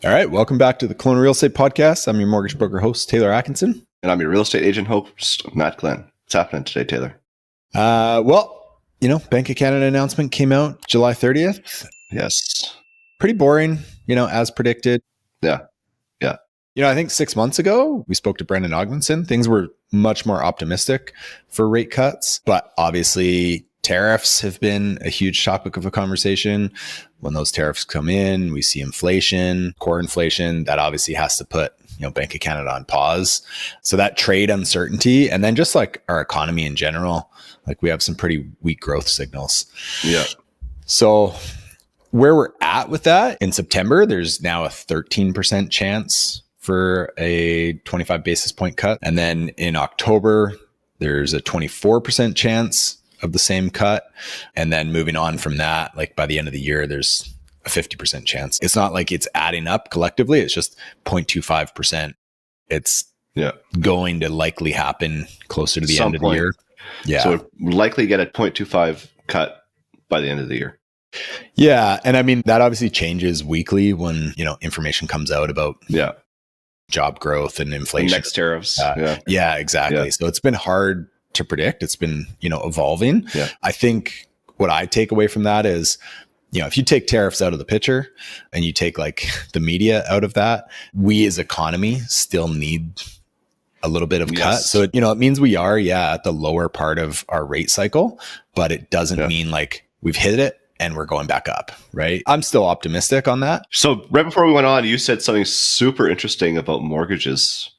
All right, welcome back to the Kelowna Real Estate Podcast. I'm your mortgage broker host, Taylor Atkinson. And I'm your real estate agent host, Matt Glenn. What's happening today, Taylor? Bank of Canada announcement came out July 30th. Yes. Pretty boring, as predicted. Yeah. I think 6 months ago, we spoke to Brendan Ogdenson. Things were much more optimistic for rate cuts, but obviously tariffs have been a huge topic of a conversation. When those tariffs come in, we see inflation, core inflation, that obviously has to put Bank of Canada on pause. So that trade uncertainty, and then just like our economy in general, like we have some pretty weak growth signals. Yeah. So where we're at with that, in September, there's now a 13% chance for a 25 basis point cut. And then in October, there's a 24% chance of the same cut. And then moving on from that, like by the end of the year, there's a 50% chance. It's not like it's adding up collectively. It's just 0.25%. It's going to likely happen closer to the end of the year. Yeah. So we'll likely get a 0.25 cut by the end of the year. Yeah. And I mean, that obviously changes weekly when, information comes out about job growth and inflation. The next tariffs. Yeah, exactly. Yeah. So it's been hard to predict. It's been, evolving. Yeah. I think what I take away from that is, if you take tariffs out of the picture and you take like the media out of that, we as economy still need a little bit of cut. So, it means we are, at the lower part of our rate cycle, but it doesn't mean like we've hit it and we're going back up, right? I'm still optimistic on that. So right before we went on, you said something super interesting about mortgages.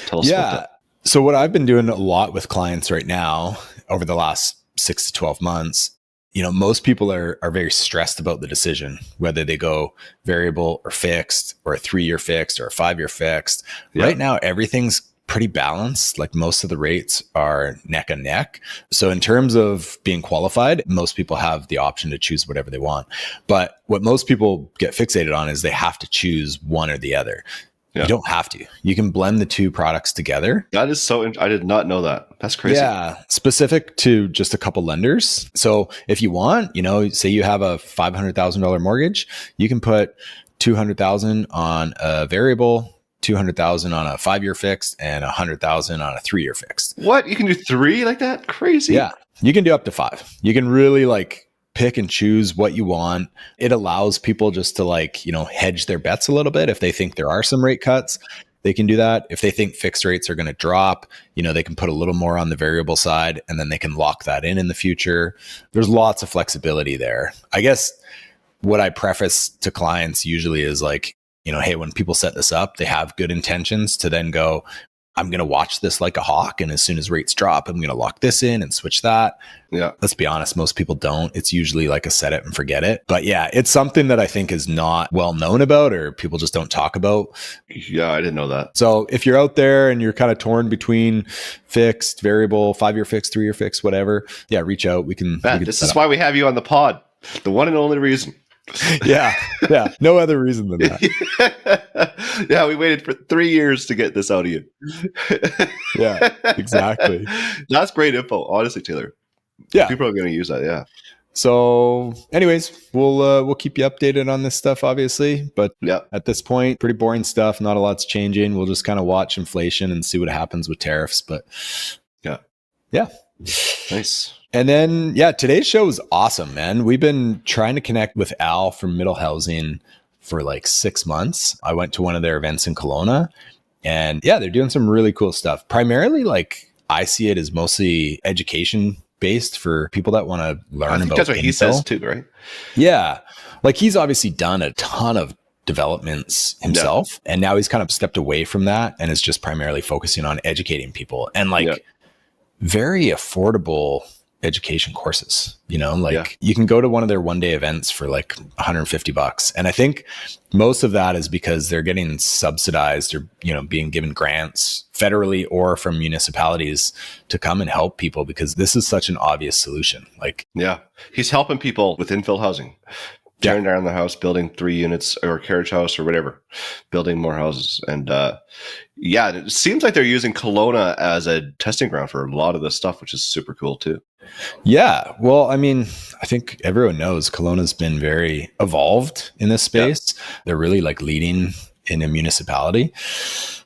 Tell us about that. So what I've been doing a lot with clients right now over the last 6 to 12 months, most people are very stressed about the decision, whether they go variable or fixed or a 3-year fixed or a 5-year fixed. Yeah. Right now, everything's pretty balanced. Like most of the rates are neck and neck. So in terms of being qualified, most people have the option to choose whatever they want. But what most people get fixated on is they have to choose one or the other. Yeah. You don't have to. You can blend the two products together. That is I did not know that. That's crazy. Yeah. Specific to just a couple lenders. So if you want, say you have a $500,000 mortgage, you can put $200,000 on a variable, $200,000 on a 5-year fixed, and $100,000 on a 3-year fixed. What? You can do 3 like that? Crazy. Yeah. You can do up to 5. You can really pick and choose what you want. It allows people just to hedge their bets a little bit. If they think there are some rate cuts, they can do that. If they think fixed rates are going to drop, they can put a little more on the variable side and then they can lock that in the future. There's lots of flexibility there. I guess what I preface to clients usually is hey, when people set this up, they have good intentions to then go, I'm going to watch this like a hawk. And as soon as rates drop, I'm going to lock this in and switch that. Yeah. Let's be honest. Most people don't. It's usually like a set it and forget it. But yeah, it's something that I think is not well known about or people just don't talk about. Yeah, I didn't know that. So if you're out there and you're kind of torn between fixed, variable, 5-year fixed, 3-year fixed, whatever, reach out. This is why we have you on the pod. The one and only reason. Yeah. No other reason than that. Yeah, we waited for 3 years to get this out of you. Yeah, exactly. That's great info, honestly, Taylor. Yeah, people are going to use that. Yeah. So, anyways, we'll keep you updated on this stuff, obviously. But at this point, pretty boring stuff. Not a lot's changing. We'll just kind of watch inflation and see what happens with tariffs. But yeah, nice. And then, today's show is awesome, man. We've been trying to connect with Al from Middle Housing for 6 months. I went to one of their events in Kelowna and they're doing some really cool stuff. Primarily, I see it as mostly education based for people that want to learn about that's what Infill. He says too, right? Yeah. He's obviously done a ton of developments himself and now he's kind of stepped away from that and is just primarily focusing on educating people and very affordable education courses, you can go to one of their one-day events for $150. And I think most of that is because they're getting subsidized or, being given grants federally or from municipalities to come and help people because this is such an obvious solution. He's helping people with infill housing. tearing down the house, building 3 units or a carriage house or whatever, building more houses. And it seems like they're using Kelowna as a testing ground for a lot of this stuff, which is super cool too. Yeah. Well, I mean, I think everyone knows Kelowna's been very evolved in this space. Yeah. They're really like leading in a municipality.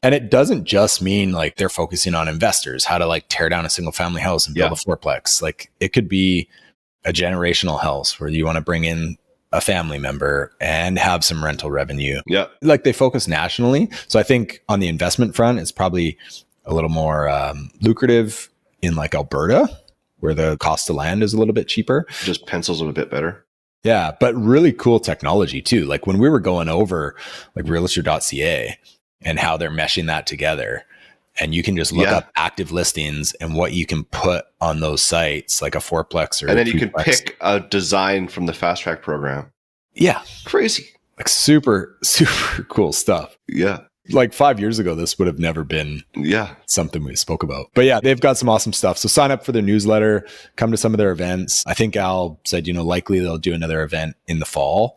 And it doesn't just mean like they're focusing on investors, how to like tear down a single family house and build a fourplex. Like it could be a generational house where you want to bring in a family member and have some rental revenue. Yeah. Like they focus nationally. So I think on the investment front, it's probably a little more lucrative in like Alberta, where the cost of land is a little bit cheaper. Just pencils them a bit better. Yeah, but really cool technology too. Like when we were going over like realtor.ca and how they're meshing that together, and you can just look up active listings and what you can put on those sites, like a fourplex or and then you can pick a design from the fast track program. Yeah. Crazy. Like super, super cool stuff. Yeah. Like 5 years ago, this would have never been something we spoke about. But yeah, they've got some awesome stuff. So sign up for their newsletter, come to some of their events. I think Al said, likely they'll do another event in the fall,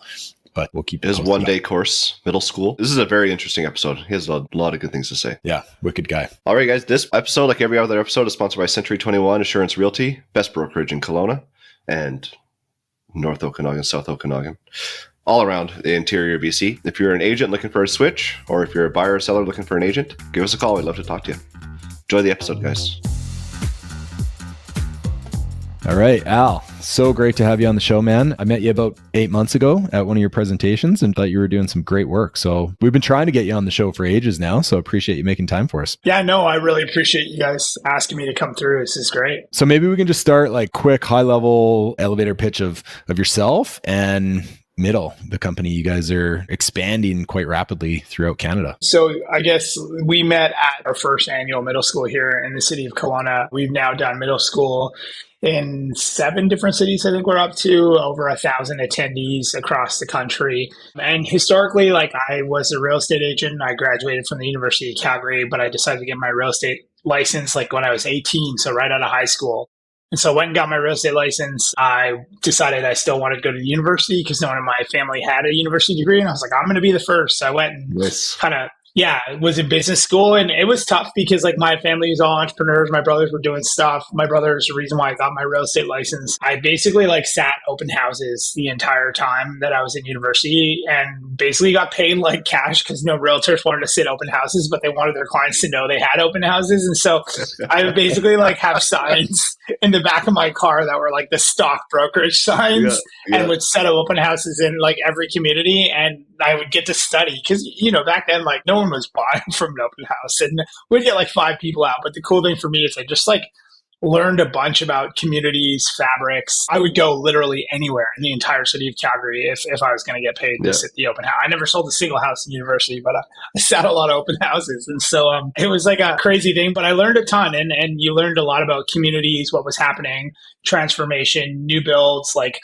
but we'll keep it. His one-day course, middle school. This is a very interesting episode. He has a lot of good things to say. Yeah, wicked guy. All right, guys. This episode, like every other episode, is sponsored by Century 21 Assurance Realty, best brokerage in Kelowna and North Okanagan, South Okanagan. All around the interior BC. If you're an agent looking for a switch, or if you're a buyer or seller looking for an agent, give us a call. We'd love to talk to you. Enjoy the episode, guys. All right, Al, so great to have you on the show, man. I met you about 8 months ago at one of your presentations and thought you were doing some great work. So we've been trying to get you on the show for ages now. So appreciate you making time for us. Yeah, no, I really appreciate you guys asking me to come through. This is great. So maybe we can just start like quick high level elevator pitch of yourself and Middle, the company you guys are expanding quite rapidly throughout Canada. So I guess we met at our first annual middle school here in the city of Kelowna. We've now done middle school in 7 different cities. I think we're up to over 1,000 attendees across the country. And historically, like I was a real estate agent. I graduated from the University of Calgary, but I decided to get my real estate license like when I was 18, so right out of high school. And so I went and got my real estate license. I decided I still wanted to go to the university because no one in my family had a university degree. And I was like, I'm going to be the first. So I went and was in business school. And it was tough because like my family is all entrepreneurs. My brothers were doing stuff. My brother is the reason why I got my real estate license. I basically like sat open houses the entire time that I was in university and basically got paid like cash because no realtors wanted to sit open houses, but they wanted their clients to know they had open houses. And so I would basically like have signs in the back of my car that were like the stock brokerage signs and would set up open houses in like every community. And I would get to study because, back then, like no one was buying from an open house and we'd get like 5 people out. But the cool thing for me is I just like learned a bunch about communities, fabrics. I would go literally anywhere in the entire city of Calgary if I was going to get paid to sit the open house. I never sold a single house in university, but I sat a lot of open houses. And so it was like a crazy thing, but I learned a ton and you learned a lot about communities, what was happening, transformation, new builds, like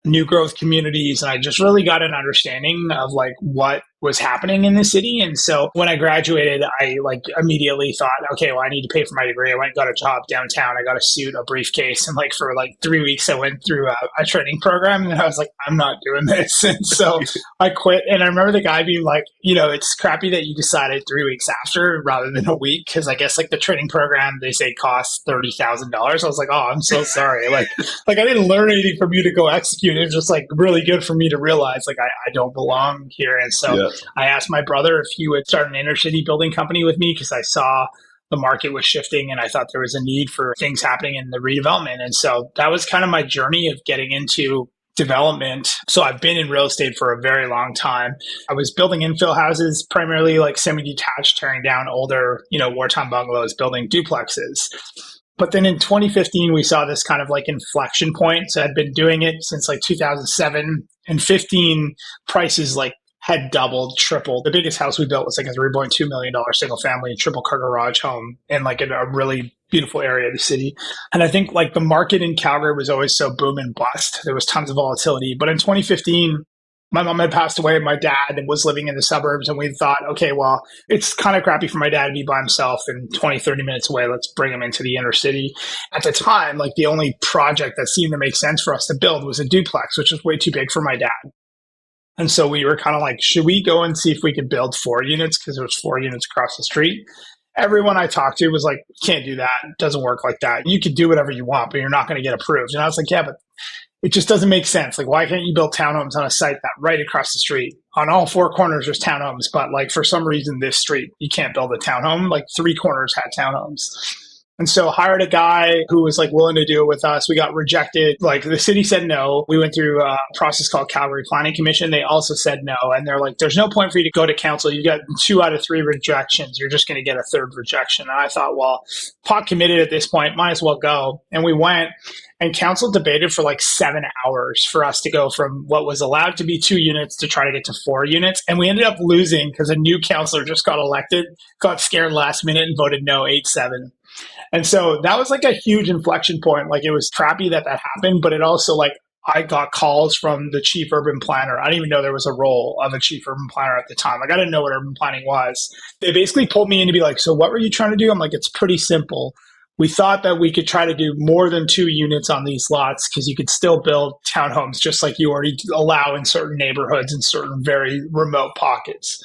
new growth communities. And I just really got an understanding of like what was happening in the city. And so when I graduated, I like immediately thought, okay, well, I need to pay for my degree. I went and got a job downtown. I got a suit, a briefcase. And like for like 3 weeks, I went through a training program and I was like, I'm not doing this. And so I quit. And I remember the guy being like, it's crappy that you decided 3 weeks after rather than a week. Cause I guess like the training program, they say costs $30,000. I was like, oh, I'm so sorry. Like I didn't learn anything from you to go execute. It was just like really good for me to realize like I don't belong here. And so I asked my brother if he would start an inner city building company with me because I saw the market was shifting and I thought there was a need for things happening in the redevelopment. And so that was kind of my journey of getting into development. So I've been in real estate for a very long time. I was building infill houses, primarily like semi-detached, tearing down older, wartime bungalows, building duplexes. But then in 2015, we saw this kind of like inflection point. So I'd been doing it since like 2007 and 15 prices like had doubled, tripled. The biggest house we built was like a $3.2 million single family triple car garage home in like a really beautiful area of the city. And I think like the market in Calgary was always so boom and bust. There was tons of volatility. But in 2015, My mom had passed away. My dad was living in the suburbs, and we thought, okay, well, it's kind of crappy for my dad to be by himself and 20, 30 minutes away. Let's bring him into the inner city. At the time, like the only project that seemed to make sense for us to build was a duplex, which was way too big for my dad. And so we were kind of like, should we go and see if we could build 4 units? Because there was 4 units across the street. Everyone I talked to was like, can't do that. It doesn't work like that. You could do whatever you want, but you're not going to get approved. And I was like, yeah, but it just doesn't make sense. Like, why can't you build townhomes on a site that right across the street? On all 4 corners, there's townhomes, but like for some reason, this street, you can't build a townhome. Like 3 corners had townhomes. And so hired a guy who was like willing to do it with us. We got rejected. Like the city said no. We went through a process called Calgary Planning Commission. They also said no. And they're like, there's no point for you to go to council. You got 2 out of 3 rejections. You're just going to get a 3rd rejection. And I thought, well, pot committed at this point, might as well go. And we went, and council debated for like 7 hours for us to go from what was allowed to be 2 units to try to get to 4 units. And we ended up losing because a new councilor just got elected, got scared last minute and voted no 8-7. And so that was like a huge inflection point. Like it was crappy that happened, but it also like I got calls from the chief urban planner. I didn't even know there was a role of a chief urban planner at the time. Like I didn't know what urban planning was. They basically pulled me in to be like, so what were you trying to do? I'm like, it's pretty simple. We thought that we could try to do more than 2 units on these lots because you could still build townhomes just like you already allow in certain neighborhoods in certain very remote pockets.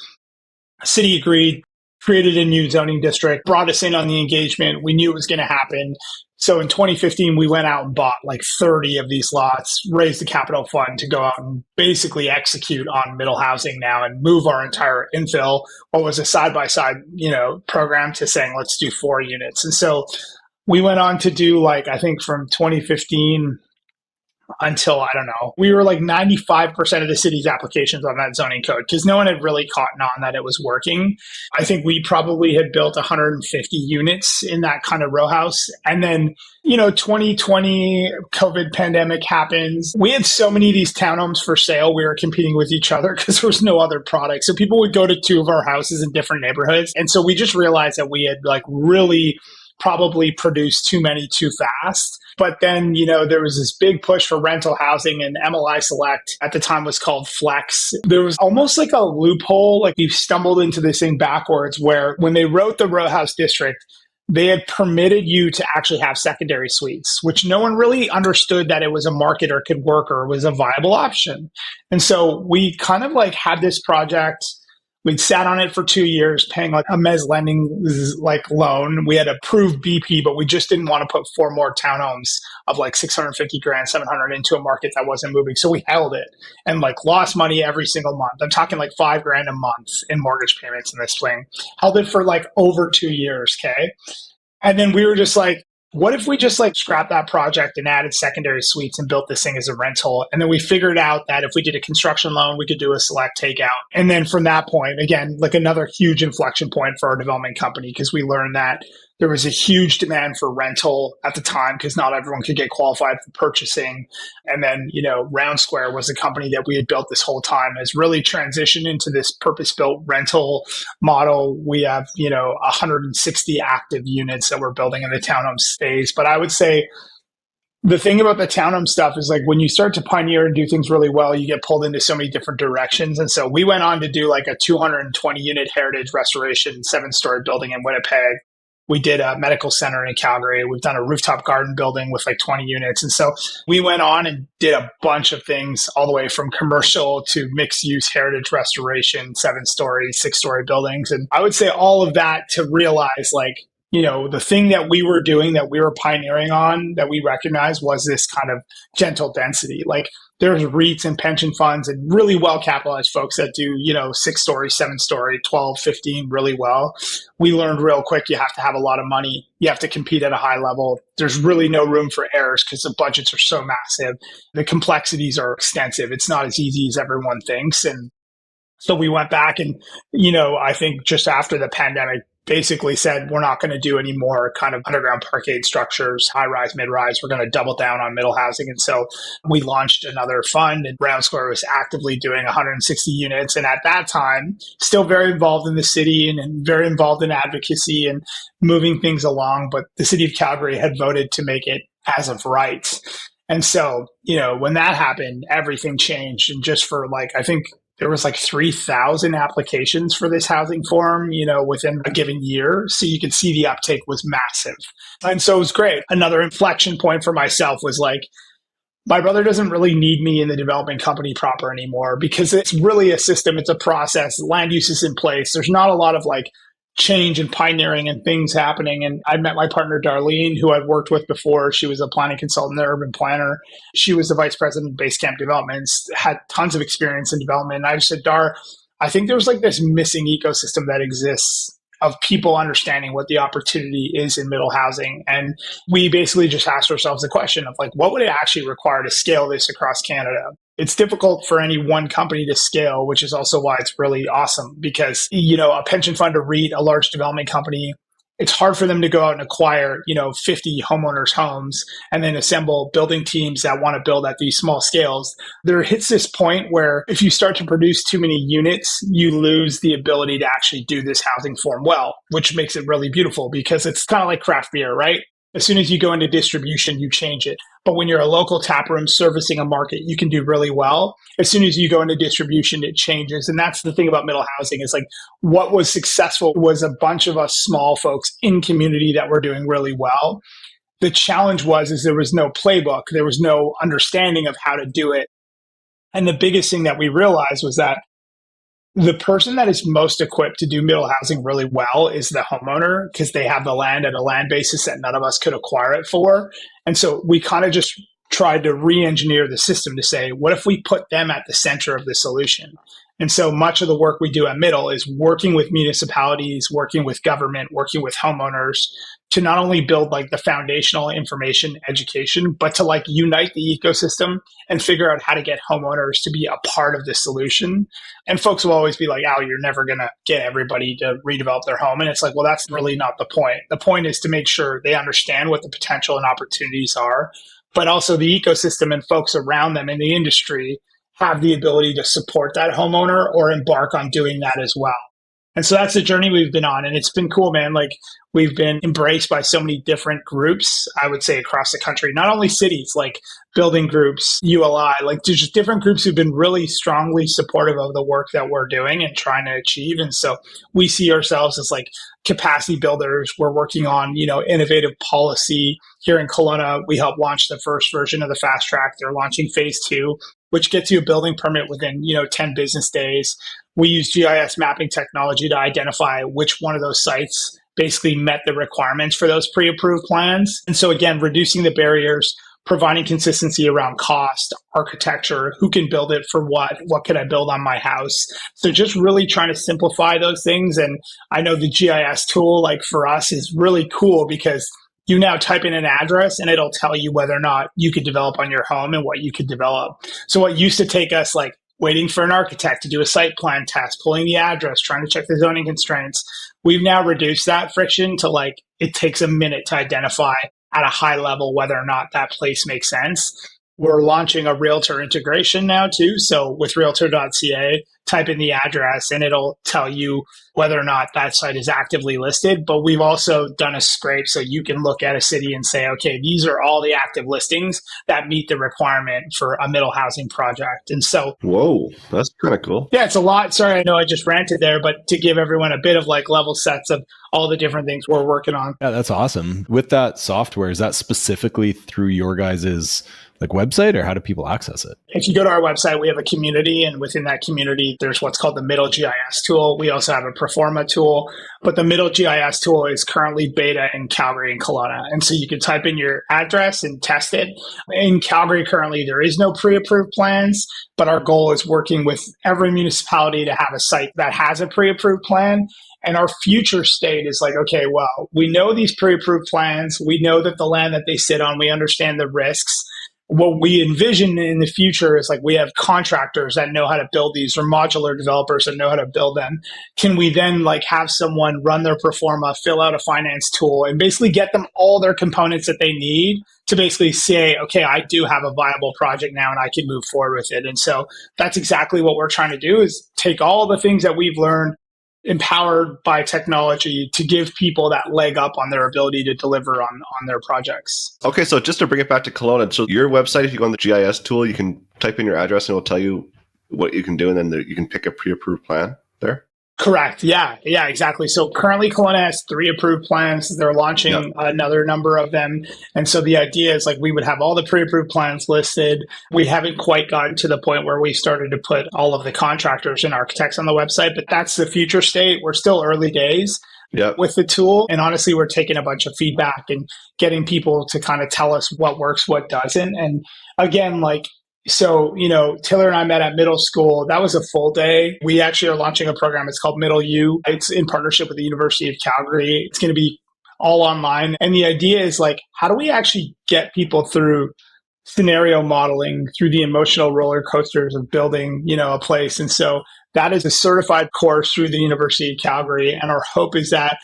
The city agreed, created a new zoning district, brought us in on the engagement. We knew it was going to happen. So in 2015, we went out and bought like 30 of these lots, raised the capital fund to go out and basically execute on middle housing now and move our entire infill, what was a side-by-side, program, to saying, let's do 4 units. And so we went on to do like, I think from 2015 until, I don't know, we were like 95% of the city's applications on that zoning code because no one had really caught on that it was working. I think we probably had built 150 units in that kind of row house. And then, 2020 COVID pandemic happens. We had so many of these townhomes for sale. We were competing with each other because there was no other product. So people would go to 2 of our houses in different neighborhoods. And so we just realized that we had like really probably produced too many too fast. But then, there was this big push for rental housing, and MLI Select at the time was called Flex. There was almost like a loophole, like we stumbled into this thing backwards, where when they wrote the row house district, they had permitted you to actually have secondary suites, which no one really understood that it was a market or could work or was a viable option. And so we kind of like had this project. We'd sat on it for 2 years, paying like a mezz lending like loan. We had approved BP, but we just didn't want to put 4 more townhomes of like 650 grand, 700 into a market that wasn't moving. So we held it and like lost money every single month. I'm talking like 5 grand a month in mortgage payments in this thing. Held it for like over 2 years. Okay. And then we were just like, what if we just like scrapped that project and added secondary suites and built this thing as a rental? And then we figured out that if we did a construction loan, we could do a select takeout. And then from that point, again, like another huge inflection point for our development company, because we learned that there was a huge demand for rental at the time because not everyone could get qualified for purchasing. And then, Round Square was a company that we had built this whole time, has really transitioned into this purpose-built rental model. We have, 160 active units that we're building in the townhome space. But I would say the thing about the townhome stuff is like when you start to pioneer and do things really well, you get pulled into so many different directions. And so we went on to do like a 220 unit heritage restoration, 7-story building in Winnipeg. We did a medical center in Calgary. We've done a rooftop garden building with like 20 units. And so we went on and did a bunch of things all the way from commercial to mixed use heritage restoration, 7-story, 6-story buildings. And I would say all of that to realize like, the thing that we were doing, that we were pioneering on, that we recognized was this kind of gentle density. Like there's REITs and pension funds and really well-capitalized folks that do, 6-story, 7-story, 12, 15 really well. We learned real quick, you have to have a lot of money. You have to compete at a high level. There's really no room for errors because the budgets are so massive. The complexities are extensive. It's not as easy as everyone thinks. And so we went back and, I think just after the pandemic, basically said, we're not going to do any more kind of underground parkade structures, high rise, mid rise. We're going to double down on middle housing. And so we launched another fund, and Round Square was actively doing 160 units. And at that time, still very involved in the city and very involved in advocacy and moving things along. But the city of Calgary had voted to make it as of right. And so, when that happened, everything changed. And just for I think there was 3,000 applications for this housing forum, within a given year. So you could see the uptake was massive. And so it was great. Another inflection point for myself was my brother doesn't really need me in the development company proper anymore, because it's really a system. It's a process. Land use is in place. There's not a lot of change and pioneering and things happening. And I met my partner, Darlene, who I'd worked with before. She was a planning consultant, an urban planner. She was the vice president of Basecamp Developments, had tons of experience in development. And I just said, Dar, I think there's this missing ecosystem that exists of people understanding what the opportunity is in middle housing. And we basically just asked ourselves the question of what would it actually require to scale this across Canada? It's difficult for any one company to scale, which is also why it's really awesome, because, a pension fund, a REIT, a large development company, it's hard for them to go out and acquire, 50 homeowners' homes and then assemble building teams that want to build at these small scales. There hits this point where if you start to produce too many units, you lose the ability to actually do this housing form well, which makes it really beautiful, because it's kind of like craft beer, right? As soon as you go into distribution, you change it. But when you're a local tap room servicing a market, you can do really well. As soon as you go into distribution, it changes. And that's the thing about middle housing is what was successful was a bunch of us small folks in community that were doing really well. The challenge is there was no playbook. There was no understanding of how to do it. And the biggest thing that we realized was that the person that is most equipped to do middle housing really well is the homeowner, because they have the land at a land basis that none of us could acquire it for. And so we kind of just tried to re-engineer the system to say, what if we put them at the center of the solution? And so much of the work we do at Middle is working with municipalities, working with government, working with homeowners to not only build the foundational information education, but to unite the ecosystem and figure out how to get homeowners to be a part of the solution. And folks will always be Al, you're never going to get everybody to redevelop their home. And it's well, that's really not the point. The point is to make sure they understand what the potential and opportunities are, but also the ecosystem and folks around them in the industry have the ability to support that homeowner or embark on doing that as well. And so that's the journey we've been on. And it's been cool, man. We've been embraced by so many different groups, I would say, across the country, not only cities, building groups, ULI, just different groups who've been really strongly supportive of the work that we're doing and trying to achieve. And so we see ourselves as capacity builders. We're working on, innovative policy. Here in Kelowna, we helped launch the first version of the fast track. They're launching phase 2, which gets you a building permit within, 10 business days. We use GIS mapping technology to identify which one of those sites basically met the requirements for those pre-approved plans. And so again, reducing the barriers, providing consistency around cost, architecture, who can build it for what can I build on my house? So just really trying to simplify those things. And I know the GIS tool, for us, is really cool because you now type in an address and it'll tell you whether or not you could develop on your home and what you could develop. So what used to take us waiting for an architect to do a site plan test, pulling the address, trying to check the zoning constraints, we've now reduced that friction to it takes a minute to identify at a high level whether or not that place makes sense. We're launching a realtor integration now too. So with realtor.ca, type in the address and it'll tell you whether or not that site is actively listed. But we've also done a scrape so you can look at a city and say, okay, these are all the active listings that meet the requirement for a middle housing project. And so, whoa, that's kind of cool. Yeah, it's a lot. Sorry, I know I just ranted there, but to give everyone a bit of level sets of all the different things we're working on. Yeah, that's awesome. With that software, is that specifically through your guys's website, or how do people access it? If you go to our website, we have a community, and within that community, there's what's called the Middle GIS tool. We also have a Proforma tool, but the Middle GIS tool is currently beta in Calgary and Kelowna. And so you can type in your address and test it. In Calgary, currently, there is no pre-approved plans, but our goal is working with every municipality to have a site that has a pre-approved plan. And our future state is okay, well, we know these pre-approved plans. We know that the land that they sit on, we understand the risks. What we envision in the future is we have contractors that know how to build these, or modular developers that know how to build them. Can we then have someone run their Proforma, fill out a finance tool, and basically get them all their components that they need to basically say, okay, I do have a viable project now and I can move forward with it. And so that's exactly what we're trying to do, is take all the things that we've learned, empowered by technology to give people that leg up on their ability to deliver on their projects. Okay, so just to bring it back to Kelowna, so your website, if you go on the GIS tool, you can type in your address and it'll tell you what you can do, and then you can pick a pre-approved plan there? Correct. Yeah, exactly. So currently Kelowna has 3 approved plans. They're launching another number of them. And so the idea is like we would have all the pre-approved plans listed. We haven't quite gotten to the point where we started to put all of the contractors and architects on the website, but that's the future state. We're still early days with the tool. And honestly, we're taking a bunch of feedback and getting people to kind of tell us what works, what doesn't. And again, so, Taylor and I met at middle school. That was a full day. We actually are launching a program. It's called Middle U. It's in partnership with the University of Calgary. It's going to be all online. And the idea is how do we actually get people through scenario modeling, through the emotional roller coasters of building, a place? And so that is a certified course through the University of Calgary. And our hope is that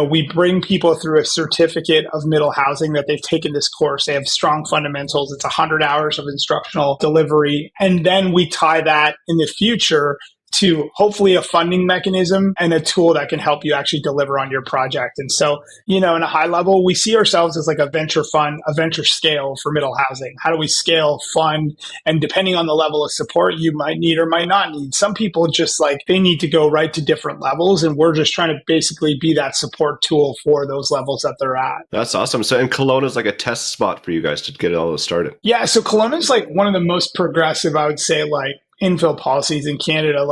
we bring people through a certificate of middle housing that they've taken this course. They have strong fundamentals. It's 100 hours of instructional delivery. And then we tie that in the future to hopefully a funding mechanism and a tool that can help you actually deliver on your project. And so, in a high level, we see ourselves as like a venture fund, a venture scale for middle housing. How do we scale, fund, and depending on the level of support you might need or might not need. Some people just they need to go right to different levels, and we're just trying to basically be that support tool for those levels that they're at. That's awesome. So, and Kelowna is like a test spot for you guys to get it all started. Yeah, so Kelowna is one of the most progressive, I would say, infill policies in Canada.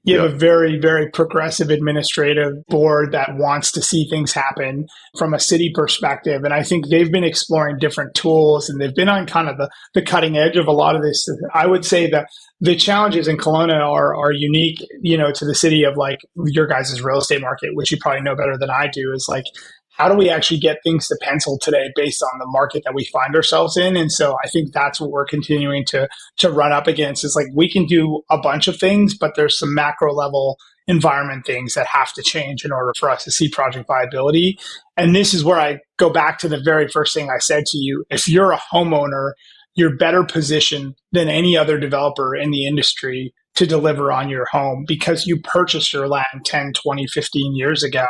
You have a very, very progressive administrative board that wants to see things happen from a city perspective. And I think they've been exploring different tools, and they've been on kind of the cutting edge of a lot of this. I would say that the challenges in Kelowna are unique, to the city of your guys' real estate market, which you probably know better than I do, is how do we actually get things to pencil today based on the market that we find ourselves in? And so I think that's what we're continuing to run up against is we can do a bunch of things, but there's some macro level environment things that have to change in order for us to see project viability. And this is where I go back to the very first thing I said to you. If you're a homeowner, you're better positioned than any other developer in the industry to deliver on your home because you purchased your land 10, 20, 15 years ago.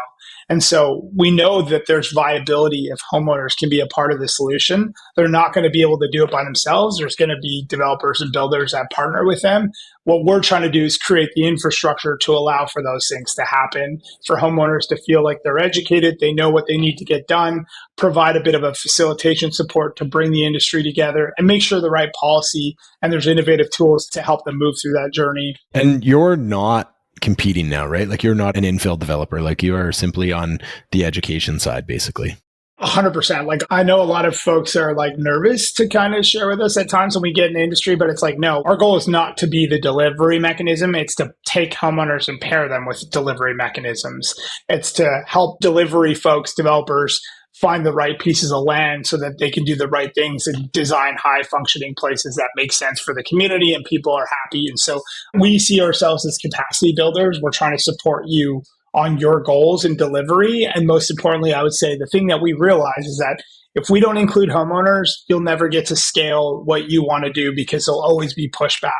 And so we know that there's viability if homeowners can be a part of the solution. They're not going to be able to do it by themselves. There's going to be developers and builders that partner with them. What we're trying to do is create the infrastructure to allow for those things to happen, for homeowners to feel like they're educated, they know what they need to get done, provide a bit of a facilitation support to bring the industry together, and make sure the right policy and there's innovative tools to help them move through that journey. And you're not competing now, right? You're not an infill developer. You are simply on the education side, basically. 100%. I know a lot of folks are nervous to kind of share with us at times when we get in the industry, but it's no, our goal is not to be the delivery mechanism. It's to take homeowners and pair them with delivery mechanisms. It's to help delivery folks, developers, find the right pieces of land so that they can do the right things and design high functioning places that make sense for the community and people are happy. And so we see ourselves as capacity builders. We're trying to support you on your goals and delivery. And most importantly, I would say the thing that we realize is that if we don't include homeowners, you'll never get to scale what you want to do because there'll always be pushback.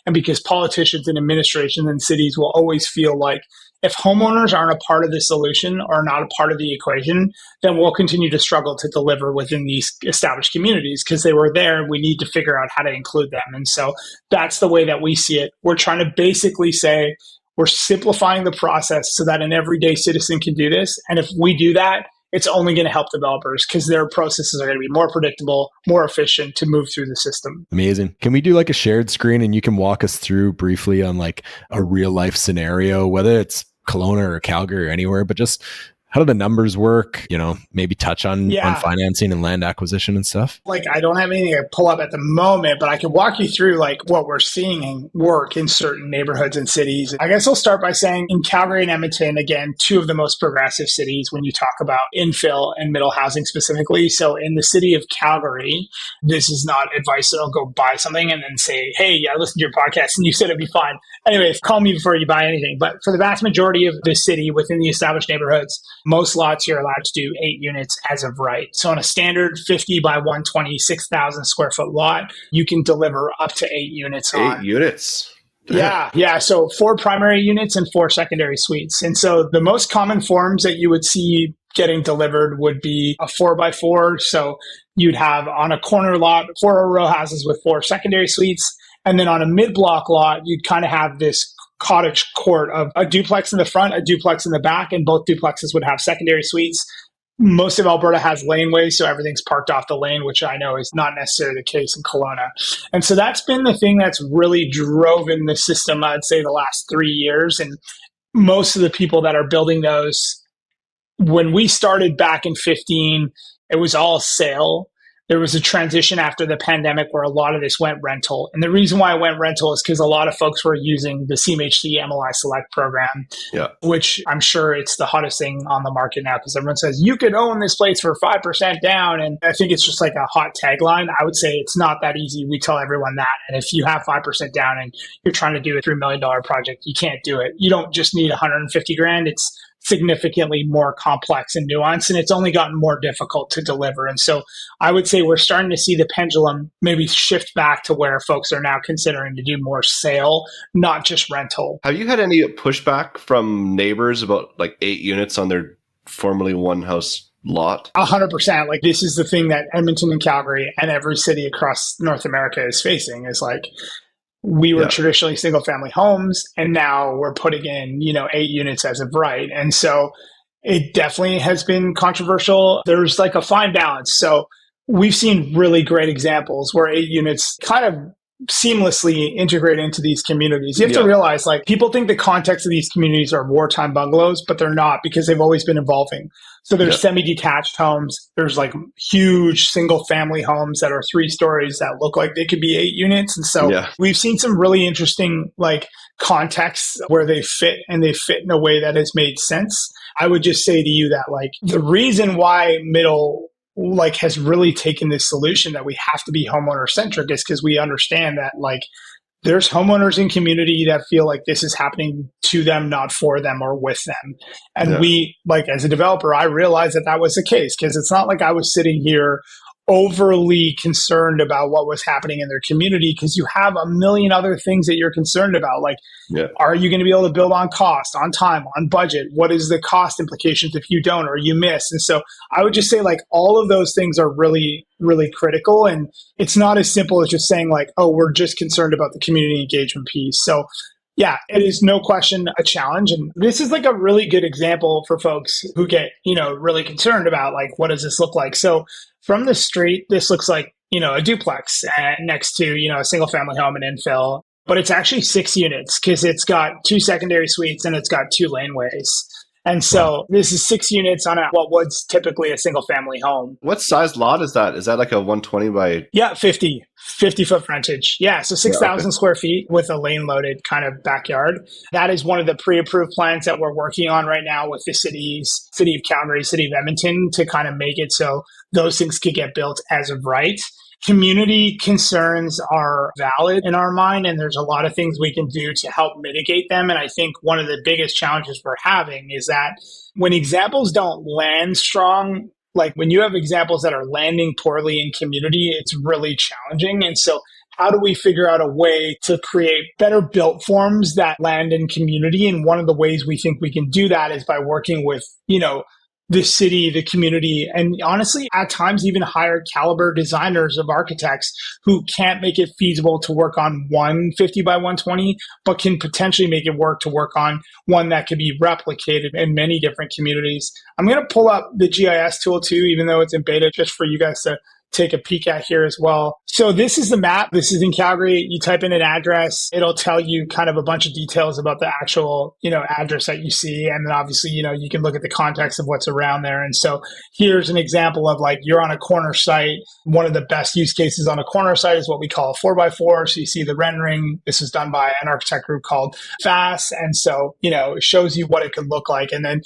And because politicians and administrations and cities will always feel if homeowners aren't a part of the solution or not a part of the equation, then we'll continue to struggle to deliver within these established communities because they were there and we need to figure out how to include them. And so that's the way that we see it. We're trying to basically say we're simplifying the process so that an everyday citizen can do this. And if we do that, it's only going to help developers because their processes are going to be more predictable, more efficient to move through the system. Amazing. Can we do a shared screen and you can walk us through briefly on a real life scenario, whether it's Kelowna or Calgary or anywhere, but just how do the numbers work? Maybe touch on financing and land acquisition and stuff. I don't have anything to pull up at the moment, but I can walk you through what we're seeing work in certain neighborhoods and cities. I guess I'll start by saying in Calgary and Edmonton, again, 2 of the most progressive cities when you talk about infill and middle housing specifically. So in the city of Calgary, this is not advice that I'll go buy something and then say, hey, I listened to your podcast and you said it'd be fine. Anyways, call me before you buy anything. But for the vast majority of the city within the established neighborhoods, most lots you're allowed to do 8 units as of right. So on a standard 50 by 120, 6,000 square foot lot, you can deliver up to 8 units. 8 units. Yeah. So 4 primary units and 4 secondary suites. And so the most common forms that you would see getting delivered would be a 4x4. So you'd have on a corner lot, 4 row houses with 4 secondary suites. And then on a mid-block lot, you'd kind of have this cottage court of a duplex in the front, a duplex in the back, and both duplexes would have secondary suites. Most of Alberta has laneways, so everything's parked off the lane, which I know is not necessarily the case in Kelowna. And so that's been the thing that's really driven the system, I'd say, the last 3 years. And most of the people that are building those, when we started back in 15, it was all sale. There was a transition after the pandemic where a lot of this went rental. And the reason why it went rental is because a lot of folks were using the CMHC MLI Select program, which I'm sure it's the hottest thing on the market now because everyone says, you could own this place for 5% down. And I think it's just like a hot tagline. I would say it's not that easy. We tell everyone that. And if you have 5% down and you're trying to do a $3 million project, you can't do it. You don't just need 150 grand. It's significantly more complex and nuanced, and it's only gotten more difficult to deliver. And so I would say we're starting to see the pendulum maybe shift back to where folks are now considering to do more sale, not just rental. Have you had any pushback from neighbors about like 8 units on their formerly one house lot? 100%. Like this is the thing that Edmonton and Calgary and every city across North America is facing is like, we were traditionally single family homes and now we're putting in, 8 units as of right. And so it definitely has been controversial. There's like a fine balance. So we've seen really great examples where 8 units kind of seamlessly integrate into these communities. You have to realize like people think the context of these communities are wartime bungalows, but they're not because they've always been evolving. So there's semi-detached homes. There's like huge single family homes that are 3 stories that look like they could be 8 units. And so we've seen some really interesting like contexts where they fit and they fit in a way that has made sense. I would just say to you that like the reason why middle like has really taken this solution that we have to be homeowner centric is because we understand that like there's homeowners in community that feel like this is happening to them, not for them or with them. And we like as a developer, I realized that was the case because it's not like I was sitting here overly concerned about what was happening in their community because you have a million other things that you're concerned about. Like, are you going to be able to build on cost, on time, on budget? What is the cost implications if you don't or you miss? And so I would just say like all of those things are really, really critical. And it's not as simple as just saying like, oh, we're just concerned about the community engagement piece. So yeah, it is no question a challenge. And this is like a really good example for folks who get, really concerned about like, what does this look like? So from the street, this looks like, a duplex next to, a single family home in Infill, but it's actually 6 units because it's got 2 secondary suites and it's got 2 laneways. And so this is 6 units on what was typically a single family home. What size lot is that? Is that like a 120 by? Yeah, 50 foot frontage. Yeah. So 6,000 square feet with a lane loaded kind of backyard. That is one of the pre-approved plans that we're working on right now with the city of Calgary, city of Edmonton to kind of make it so those things could get built as of right. Community concerns are valid in our mind, and there's a lot of things we can do to help mitigate them. And I think one of the biggest challenges we're having is that when examples don't land strong, like when you have examples that are landing poorly in community, it's really challenging. And so how do we figure out a way to create better built forms that land in community? And one of the ways we think we can do that is by working with, the city, the community, and honestly, at times even higher caliber designers of architects who can't make it feasible to work on 150 by 120, but can potentially make it work to work on one that could be replicated in many different communities. I'm going to pull up the GIS tool too, even though it's in beta, just for you guys to take a peek at here as well. So this is the map. This is in Calgary. You type in an address. It'll tell you kind of a bunch of details about the actual, address that you see. And then obviously, you can look at the context of what's around there. And so here's an example of like, you're on a corner site. One of the best use cases on a corner site is what we call a 4x4. So you see the rendering. This is done by an architect group called FAS. And so, it shows you what it could look like. And then,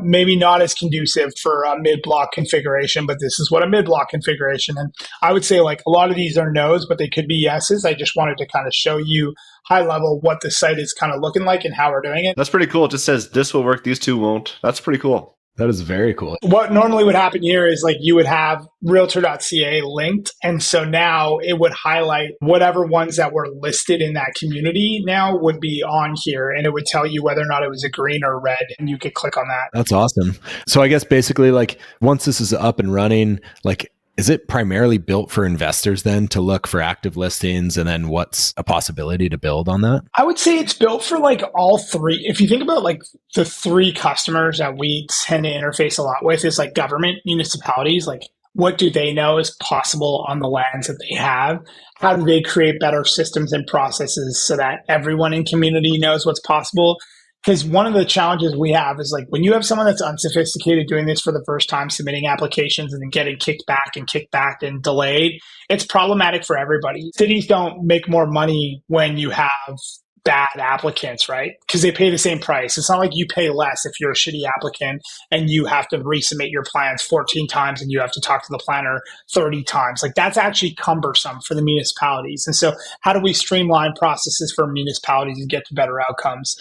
maybe not as conducive for a mid-block configuration, but this is what a mid-block configuration. And I would say like a lot of these are no's, but they could be yeses. I just wanted to kind of show you high level what the site is kind of looking like and how we're doing it. That's pretty cool. It just says this will work, these two won't. That's pretty cool. That is very cool. What normally would happen here is like you would have realtor.ca linked. And so now it would highlight whatever ones that were listed in that community now would be on here. And it would tell you whether or not it was a green or red. And you could click on that. That's awesome. So I guess basically like once this is up and running, like is it primarily built for investors then to look for active listings and then what's a possibility to build on that? I would say it's built for like all three. If you think about like the three customers that we tend to interface a lot with is like government, municipalities, like what do they know is possible on the lands that they have? How do they create better systems and processes so that everyone in community knows what's possible? Because one of the challenges we have is like when you have someone that's unsophisticated doing this for the first time, submitting applications and then getting kicked back and delayed, it's problematic for everybody. Cities don't make more money when you have bad applicants, right? Because they pay the same price. It's not like you pay less if you're a shitty applicant and you have to resubmit your plans 14 times and you have to talk to the planner 30 times. Like that's actually cumbersome for the municipalities. And so how do we streamline processes for municipalities and get to better outcomes?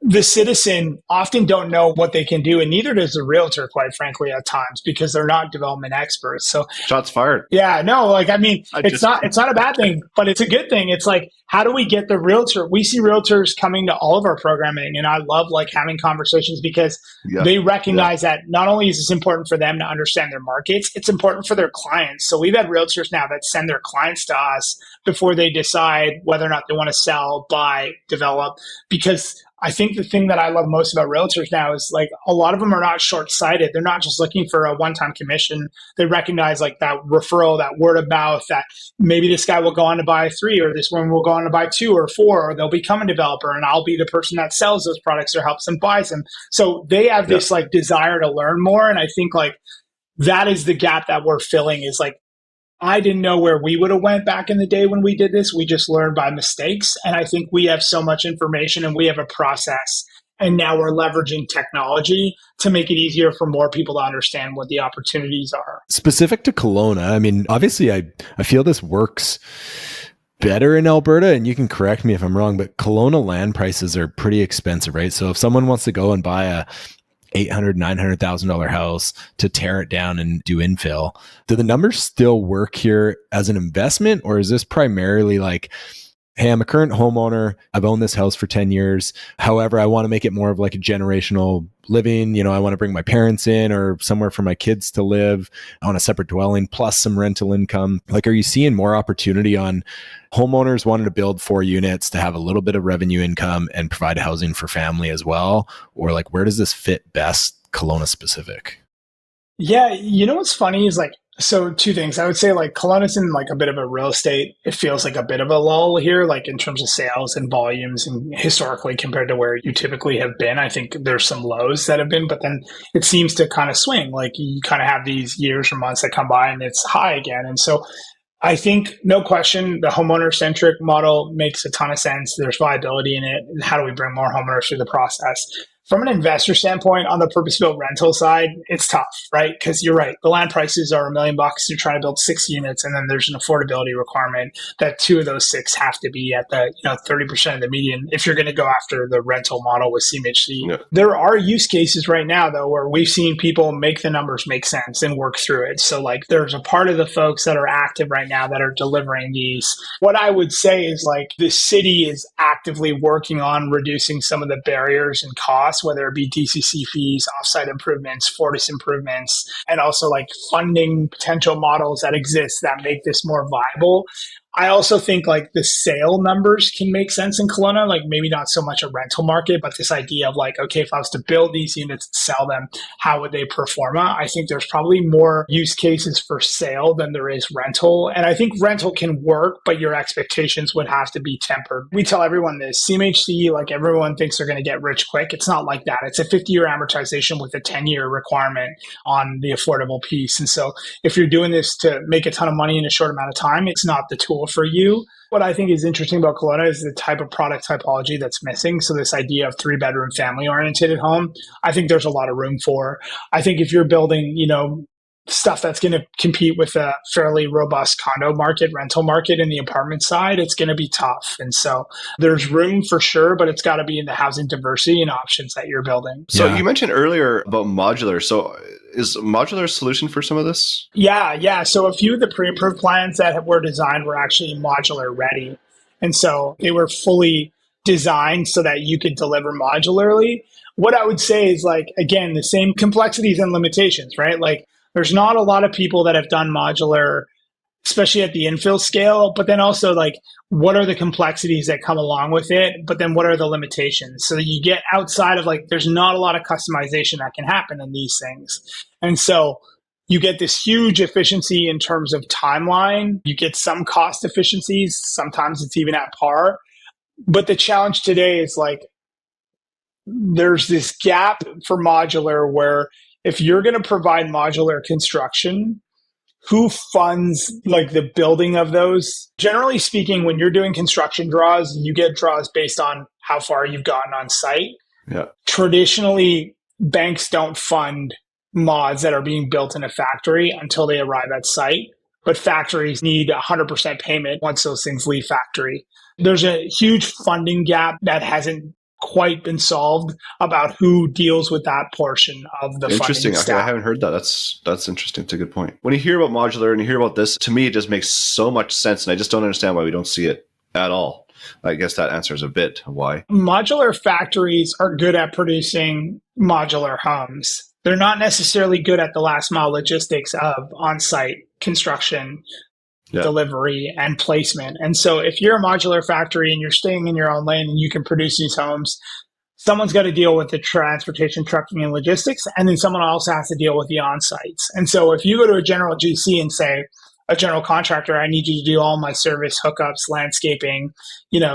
The citizen often don't know what they can do, and neither does the realtor, quite frankly, at times, because they're not development experts. So shots fired. Yeah, no, like, I mean, it's not a bad thing, but it's a good thing. It's like, how do we get the realtor? We see realtors coming to all of our programming, and I love like having conversations because they recognize that not only is this important for them to understand their markets, it's important for their clients. So we've had realtors now that send their clients to us before they decide whether or not they want to sell, buy, develop, because I think the thing that I love most about realtors now is like a lot of them are not short-sighted. They're not just looking for a one-time commission. They recognize like that referral, that word of mouth, that maybe this guy will go on to buy 3 or this woman will go on to buy 2 or 4, or they'll become a developer and I'll be the person that sells those products or helps them buy them. So they have this like desire to learn more. And I think like that is the gap that we're filling is like, I didn't know where we would have went back in the day when we did this. We just learned by mistakes. And I think we have so much information and we have a process. And now we're leveraging technology to make it easier for more people to understand what the opportunities are. Specific to Kelowna, I mean, obviously I feel this works better in Alberta, and you can correct me if I'm wrong, but Kelowna land prices are pretty expensive, right? So if someone wants to go and buy a $800,000-$900,000 house to tear it down and do infill, do the numbers still work here as an investment, or is this primarily like, hey, I'm a current homeowner, I've owned this house for 10 years, however, I want to make it more of like a generational living, you know, I want to bring my parents in or somewhere for my kids to live on a separate dwelling plus some rental income? Like, are you seeing more opportunity on homeowners wanting to build 4 units to have a little bit of revenue income and provide housing for family as well? Or like, where does this fit best Kelowna specific? Yeah, you know what's funny is like, so 2 things. I would say like Kelowna's in like a bit of a real estate. It feels like a bit of a lull here, like in terms of sales and volumes and historically compared to where you typically have been. I think there's some lows that have been, but then it seems to kind of swing. Like you kind of have these years or months that come by and it's high again. And so I think no question, the homeowner centric model makes a ton of sense. There's viability in it. And how do we bring more homeowners through the process? From an investor standpoint, on the purpose-built rental side, it's tough, right? Because you're right. The land prices are $1 million. You're trying to build 6 units, and then there's an affordability requirement that 2 of those 6 have to be at the 30% of the median if you're going to go after the rental model with CMHC. Yeah. There are use cases right now, though, where we've seen people make the numbers make sense and work through it. So, like, there's a part of the folks that are active right now that are delivering these. What I would say is, like, the city is actively working on reducing some of the barriers and costs, whether it be DCC fees, offsite improvements, Fortis improvements, and also like funding potential models that exist that make this more viable. I also think like the sale numbers can make sense in Kelowna, like maybe not so much a rental market, but this idea of like, okay, if I was to build these units and sell them, how would they perform? I think there's probably more use cases for sale than there is rental. And I think rental can work, but your expectations would have to be tempered. We tell everyone this, CMHC, like everyone thinks they're going to get rich quick. It's not like that. It's a 50-year amortization with a 10-year requirement on the affordable piece. And so if you're doing this to make a ton of money in a short amount of time, it's not the tool for you. What I think is interesting about Kelowna is the type of product typology that's missing. So this idea of 3-bedroom family oriented home, I think there's a lot of room for. I think if you're building, stuff that's going to compete with a fairly robust condo market, rental market in the apartment side, it's going to be tough. And so there's room for sure, but it's got to be in the housing diversity and options that you're building. So you mentioned earlier about modular. So is modular a solution for some of this? Yeah. So a few of the pre-approved plans that were designed were actually modular ready. And so they were fully designed so that you could deliver modularly. What I would say is like, again, the same complexities and limitations, right? Like there's not a lot of people that have done modular, especially at the infill scale, but then also like, what are the complexities that come along with it? But then what are the limitations? So that you get outside of like, there's not a lot of customization that can happen in these things. And so you get this huge efficiency in terms of timeline. You get some cost efficiencies. Sometimes it's even at par. But the challenge today is like, there's this gap for modular where if you're going to provide modular construction, who funds like the building of those? Generally speaking, when you're doing construction draws, you get draws based on how far you've gotten on site. Yeah. Traditionally, banks don't fund mods that are being built in a factory until they arrive at site, but factories need 100% payment once those things leave factory. There's a huge funding gap that hasn't quite been solved about who deals with that portion of the interesting. funding stack. I haven't heard that. That's interesting. It's a good point. When you hear about modular and you hear about this, to me, it just makes so much sense. And I just don't understand why we don't see it at all. I guess that answers a bit why. Modular factories are good at producing modular homes. They're not necessarily good at the last mile logistics of on-site construction, delivery, and placement. And so if you're a modular factory and you're staying in your own lane and you can produce these homes, someone's got to deal with the transportation, trucking, and logistics, and then someone else has to deal with the on-sites. And so if you go to a general GC and say, a general contractor, I need you to do all my service hookups, landscaping,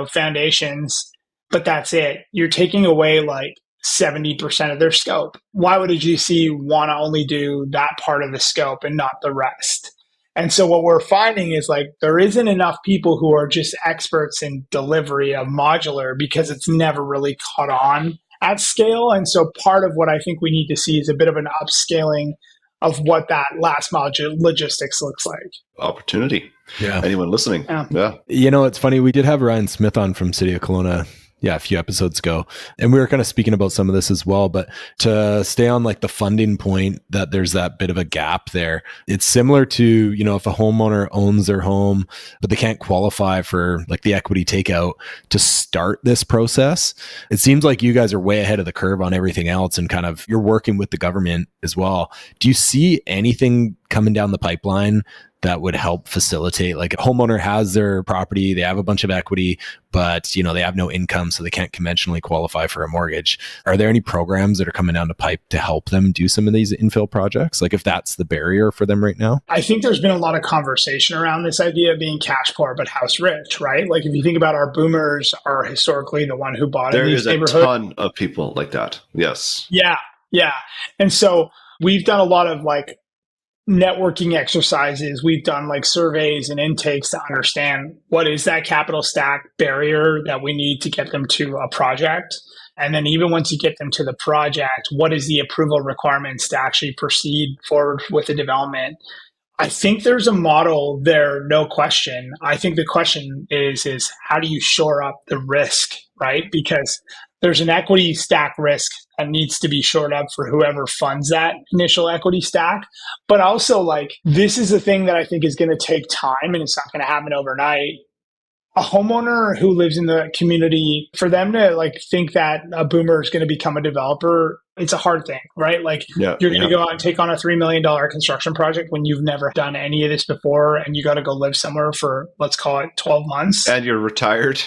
foundations, but that's it. You're taking away like 70% of their scope. Why would a GC want to only do that part of the scope and not the rest? And so what we're finding is like there isn't enough people who are just experts in delivery of modular because it's never really caught on at scale. And so part of what I think we need to see is a bit of an upscaling of what that last mile logistics looks like. Opportunity. Yeah. Anyone listening? Yeah. It's funny. We did have Ryan Smith on from City of Kelowna a few episodes ago. And we were kind of speaking about some of this as well, but to stay on like the funding point that there's that bit of a gap there. It's similar to, if a homeowner owns their home, but they can't qualify for like the equity takeout to start this process. It seems like you guys are way ahead of the curve on everything else and kind of you're working with the government as well. Do you see anything coming down the pipeline that would help facilitate, like a homeowner has their property, they have a bunch of equity, but they have no income, so they can't conventionally qualify for a mortgage. Are there any programs that are coming down the pipe to help them do some of these infill projects? Like if that's the barrier for them right now? I think there's been a lot of conversation around this idea of being cash poor, but house rich, right? Like if you think about our boomers are historically the one who bought in these neighborhoods. There is a ton of people like that. Yes. Yeah. And so we've done a lot of like networking exercises. We've done like surveys and intakes to understand what is that capital stack barrier that we need to get them to a project. And then even once you get them to the project, what is the approval requirements to actually proceed forward with the development? I think there's a model there, no question. I think the question is how do you shore up the risk, right? Because there's an equity stack risk that needs to be shored up for whoever funds that initial equity stack. But also like, this is a thing that I think is going to take time and it's not going to happen overnight. A homeowner who lives in the community, for them to like think that a boomer is going to become a developer, it's a hard thing, right? Like you're going to go out and take on a $3 million construction project when you've never done any of this before and you got to go live somewhere for, let's call it 12 months. And you're retired.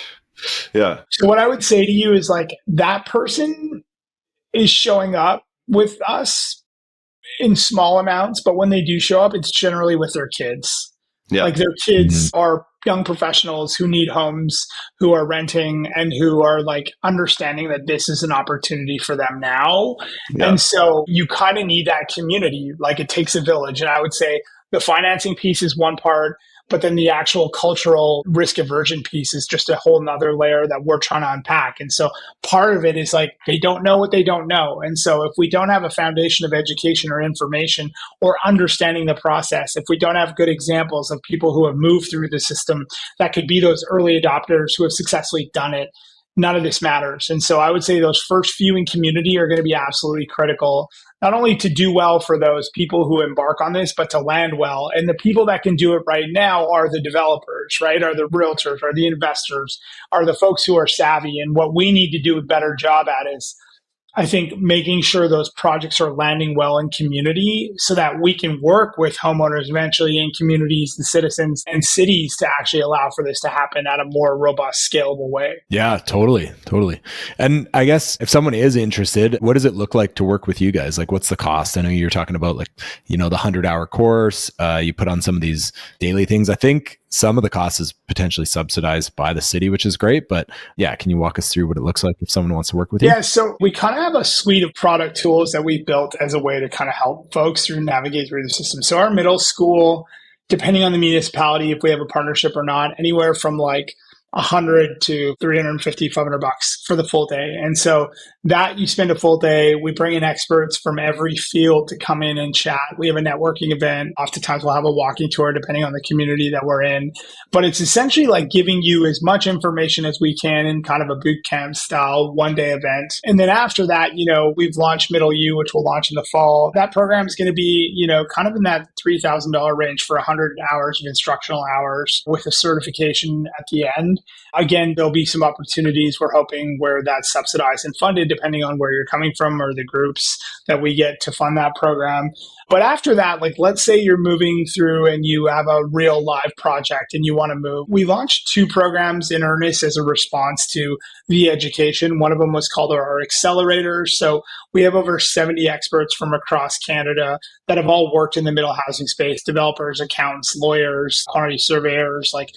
Yeah. So what I would say to you is like that person is showing up with us in small amounts, but when they do show up, it's generally with their kids. Yeah. Like their kids are young professionals who need homes, who are renting and who are like understanding that this is an opportunity for them now. Yeah. And so you kind of need that community. Like it takes a village. And I would say the financing piece is one part, But then the actual cultural risk aversion piece is just a whole nother layer that we're trying to unpack. And so part of it is like they don't know what they don't know. And so if we don't have a foundation of education or information or understanding the process, if we don't have good examples of people who have moved through the system that could be those early adopters who have successfully done it, none of this matters. And so I would say those first few in community are going to be absolutely critical, not only to do well for those people who embark on this, but to land well. And the people that can do it right now are the developers, right? Are the realtors, are the investors, are the folks who are savvy. And what we need to do a better job at is, I think, making sure those projects are landing well in community so that we can work with homeowners eventually in communities and citizens and cities to actually allow for this to happen at a more robust, scalable way. Yeah, totally. And I guess if someone is interested, what does it look like to work with you guys? Like, what's the cost? I know you're talking about like, the 100-hour course, you put on some of these daily things. I think some of the cost is potentially subsidized by the city, which is great. But yeah, can you walk us through what it looks like if someone wants to work with you? Yeah, so we kind of have a suite of product tools that we built as a way to kind of help folks navigate through the system. So our middle school, depending on the municipality, if we have a partnership or not, anywhere from like 100 to 350, 500 bucks for the full day. And so that you spend a full day, we bring in experts from every field to come in and chat. We have a networking event. Oftentimes we'll have a walking tour depending on the community that we're in. But it's essentially like giving you as much information as we can in kind of a boot camp style one-day event. And then after that, we've launched Middle U, which will launch in the fall. That program is going to be, kind of in that $3,000 range for 100 hours of instructional hours with a certification at the end. Again, there'll be some opportunities we're hoping where that's subsidized and funded depending on where you're coming from or the groups that we get to fund that program. But after that, like let's say you're moving through and you have a real live project and you want to move. We launched 2 programs in earnest as a response to the education. One of them was called our accelerators. So we have over 70 experts from across Canada that have all worked in the middle housing space, developers, accountants, lawyers, quantity surveyors, like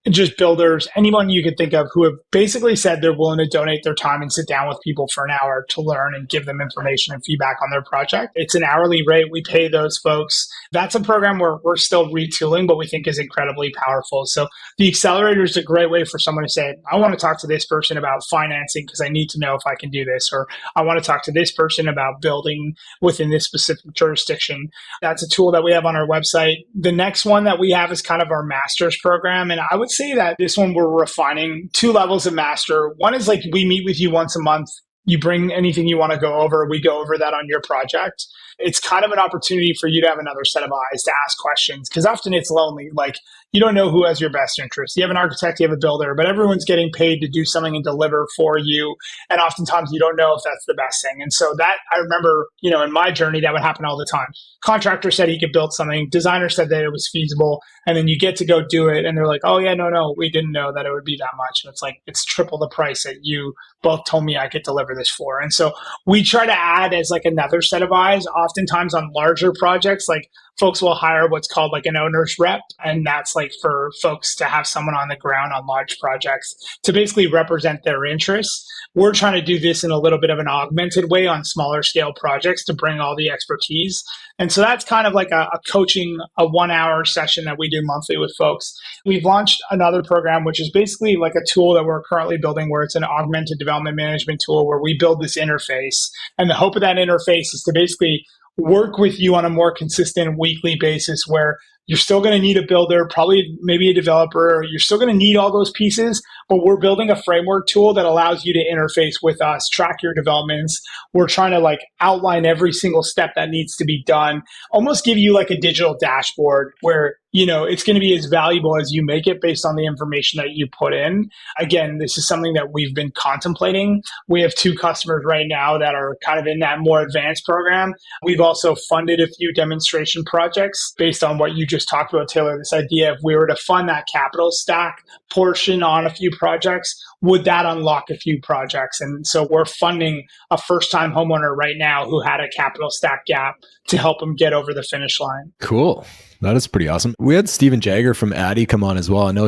just builders, anyone you could think of who have basically said they're willing to donate their time and sit down with people for an hour to learn and give them information and feedback on their project. It's an hourly rate. We pay those folks. That's a program where we're still retooling, but we think is incredibly powerful. So the accelerator is a great way for someone to say, I want to talk to this person about financing because I need to know if I can do this, or I want to talk to this person about building within this specific jurisdiction. That's a tool that we have on our website. The next one that we have is kind of our master's program. And I would say that this one we're refining 2 levels of master. One is like we meet with you once a month. You bring anything you want to go over. We go over that on your project. It's kind of an opportunity for you to have another set of eyes to ask questions because often it's lonely. Like you don't know who has your best interest. You have an architect, you have a builder, but everyone's getting paid to do something and deliver for you. And oftentimes you don't know if that's the best thing. And so that I remember, in my journey, that would happen all the time. Contractor said he could build something. Designer said that it was feasible. And then you get to go do it. And they're like, oh yeah, no, we didn't know that it would be that much. And it's like, it's triple the price that you both told me I could deliver this for. And so we try to add as like another set of eyes. Oftentimes on larger projects, like folks will hire what's called like an owner's rep. And that's like for folks to have someone on the ground on large projects to basically represent their interests. We're trying to do this in a little bit of an augmented way on smaller scale projects to bring all the expertise. And so that's kind of like a coaching, a 1-hour session that we do monthly with folks. We've launched another program, which is basically like a tool that we're currently building where it's an augmented development management tool where we build this interface. And the hope of that interface is to basically work with you on a more consistent weekly basis where you're still going to need a builder, probably maybe a developer. You're still going to need all those pieces, but we're building a framework tool that allows you to interface with us, track your developments. We're trying to like outline every single step that needs to be done, almost give you like a digital dashboard where it's going to be as valuable as you make it based on the information that you put in. Again, this is something that we've been contemplating. We have 2 customers right now that are kind of in that more advanced program. We've also funded a few demonstration projects based on what you just talked about, Taylor, this idea if we were to fund that capital stack portion on a few projects, would that unlock a few projects? And so we're funding a first-time homeowner right now who had a capital stack gap to help him get over the finish line. Cool. That is pretty awesome. We had Steven Jagger from Addy come on as well. I don't know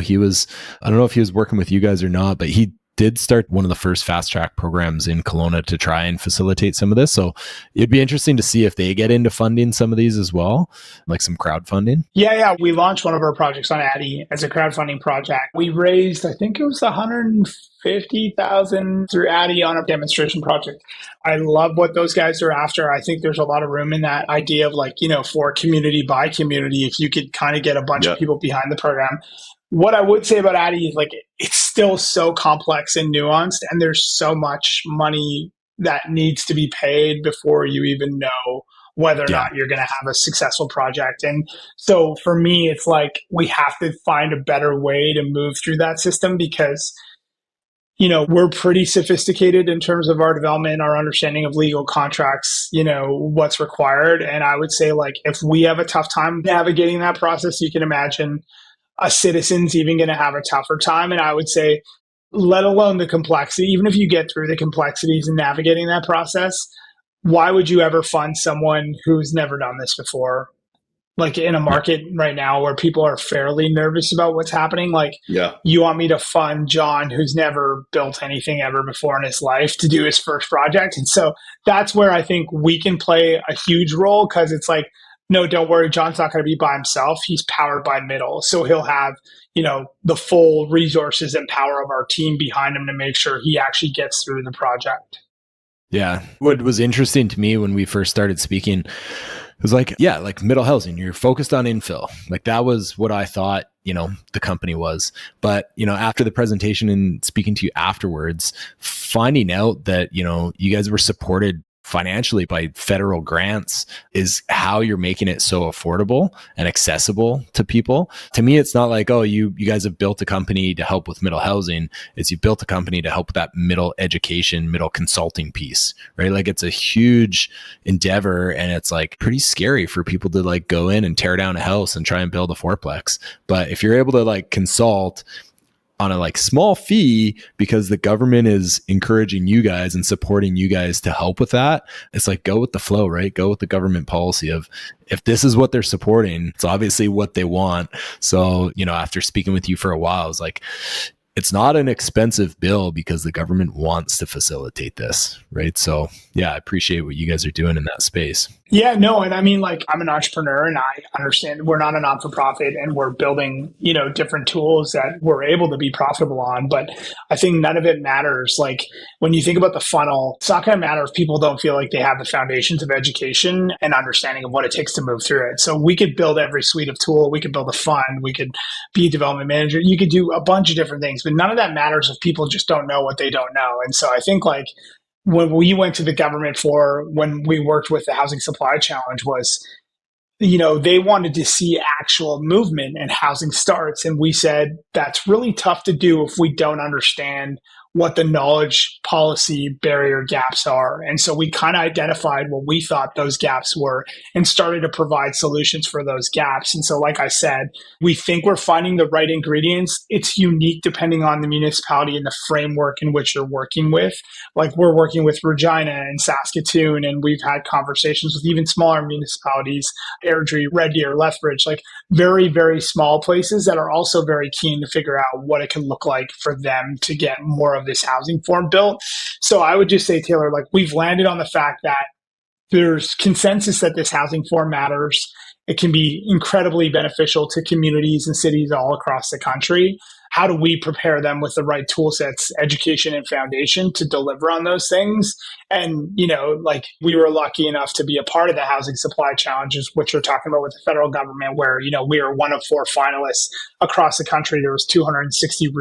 if he was working with you guys or not, but he did start one of the first fast track programs in Kelowna to try and facilitate some of this. So it'd be interesting to see if they get into funding some of these as well, like some crowdfunding. Yeah. We launched one of our projects on Addy as a crowdfunding project. We raised, I think it was 150,000 through Addy on a demonstration project. I love what those guys are after. I think there's a lot of room in that idea of like, for community by community, if you could kind of get a bunch of people behind the program. What I would say about Addy is like, it's still so complex and nuanced, and there's so much money that needs to be paid before you even know whether or not you're going to have a successful project. And so for me, it's like, we have to find a better way to move through that system because, we're pretty sophisticated in terms of our development, our understanding of legal contracts, what's required. And I would say like, if we have a tough time navigating that process, you can imagine a citizen's even going to have a tougher time. And I would say, let alone the complexity, even if you get through the complexities in navigating that process, why would you ever fund someone who's never done this before? Like in a market right now where people are fairly nervous about what's happening, like you want me to fund John, who's never built anything ever before in his life, to do his first project. And so that's where I think we can play a huge role, because it's like, no, don't worry, John's not going to be by himself. He's powered by middle. So he'll have, the full resources and power of our team behind him to make sure he actually gets through the project. Yeah. What was interesting to me when we first started speaking was like, like middle housing, you're focused on infill. Like that was what I thought, the company was. But, after the presentation and speaking to you afterwards, finding out that, you guys were supported financially by federal grants is how you're making it so affordable and accessible to people. To me, it's not like, oh, you guys have built a company to help with middle housing. It's you built a company to help with that middle education, middle consulting piece, right? Like it's a huge endeavor, and it's like pretty scary for people to like go in and tear down a house and try and build a fourplex. But if you're able to like consult on a like small fee because the government is encouraging you guys and supporting you guys to help with that, it's like, go with the flow, right? Go with the government policy of, if this is what they're supporting, it's obviously what they want. So, after speaking with you for a while, I was like, it's not an expensive bill because the government wants to facilitate this, right? So yeah, I appreciate what you guys are doing in that space. Yeah, no. And I mean, like, I'm an entrepreneur and I understand we're not a non-for-profit and we're building, different tools that we're able to be profitable on. But I think none of it matters. Like when you think about the funnel, it's not going to matter if people don't feel like they have the foundations of education and understanding of what it takes to move through it. So we could build every suite of tool. We could build a fund. We could be a development manager. You could do a bunch of different things, but none of that matters if people just don't know what they don't know. And so I think like, when we went to the government when we worked with the Housing Supply Challenge was, they wanted to see actual movement and housing starts. And we said, that's really tough to do if we don't understand what the knowledge policy barrier gaps are. And so we kind of identified what we thought those gaps were and started to provide solutions for those gaps. And so, like I said, we think we're finding the right ingredients. It's unique depending on the municipality and the framework in which you're working with. Like we're working with Regina and Saskatoon, and we've had conversations with even smaller municipalities, Airdrie, Red Deer, Lethbridge, like very, very small places that are also very keen to figure out what it can look like for them to get more of this housing form built. So I would just say, Taylor, like we've landed on the fact that there's consensus that this housing form matters. It can be incredibly beneficial to communities and cities all across the country. How do we prepare them with the right tool sets, education and foundation to deliver on those things? And, like we were lucky enough to be a part of the Housing Supply Challenges, which we're talking about with the federal government, where, we are one of 4 finalists across the country. There was 260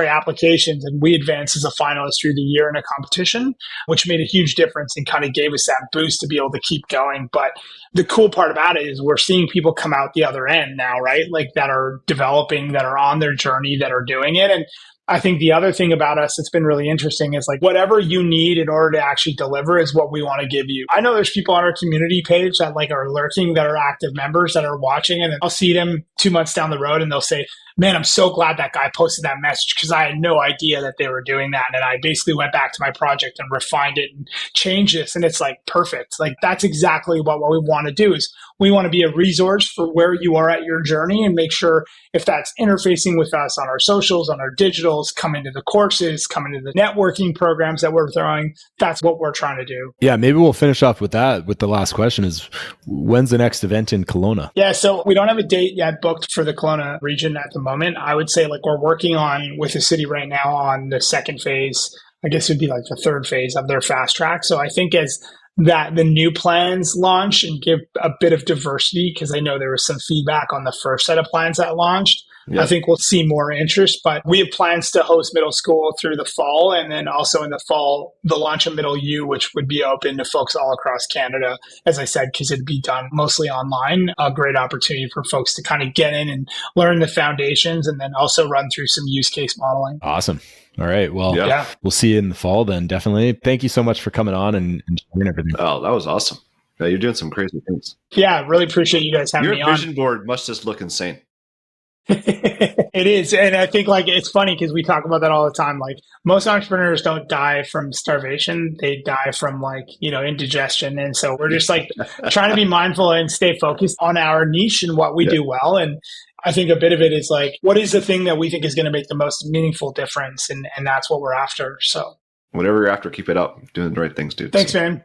applications, and we advanced as a finalist through the year in a competition, which made a huge difference and kind of gave us that boost to be able to keep going. But the cool part about it is we're seeing people come out the other end now, right? Like that are developing, that are on their journey, that are doing it. And I think the other thing about us that's been really interesting is like whatever you need in order to actually deliver is what we want to give you. I know there's people on our community page that like are lurking, that are active members that are watching, and I'll see them 2 months down the road and they'll say, man, I'm so glad that guy posted that message because I had no idea that they were doing that. And I basically went back to my project and refined it and changed this. And it's like perfect. Like that's exactly what we want to do is we want to be a resource for where you are at your journey and make sure if that's interfacing with us on our socials, on our digitals, coming to the courses, coming to the networking programs that we're throwing, that's what we're trying to do. Yeah, maybe we'll finish off with that. With the last question is, when's the next event in Kelowna? Yeah, so we don't have a date yet booked for the Kelowna region at the moment. I would say like we're working on with the city right now on the second phase. I guess it would be like the third phase of their fast track. So I think as that the new plans launch and give a bit of diversity, because I know there was some feedback on the first set of plans that launched. Yeah. I think we'll see more interest, but we have plans to host middle school through the fall. And then also in the fall, the launch of Middle U, which would be open to folks all across Canada, as I said, because it'd be done mostly online. A great opportunity for folks to kind of get in and learn the foundations and then also run through some use case modeling. Awesome. All right. Well, we'll see you in the fall then, definitely. Thank you so much for coming on and sharing everything. Oh, that was awesome. Yeah, you're doing some crazy things. Yeah, really appreciate you guys having me on. Your vision board must just look insane. It is. And I think like it's funny because we talk about that all the time. Like most entrepreneurs don't die from starvation. They die from like, indigestion. And so we're just like trying to be mindful and stay focused on our niche and what we do well. And I think a bit of it is like, what is the thing that we think is going to make the most meaningful difference? And that's what we're after. So whatever you're after, keep it up. Doing the right things, dude. Thanks, man.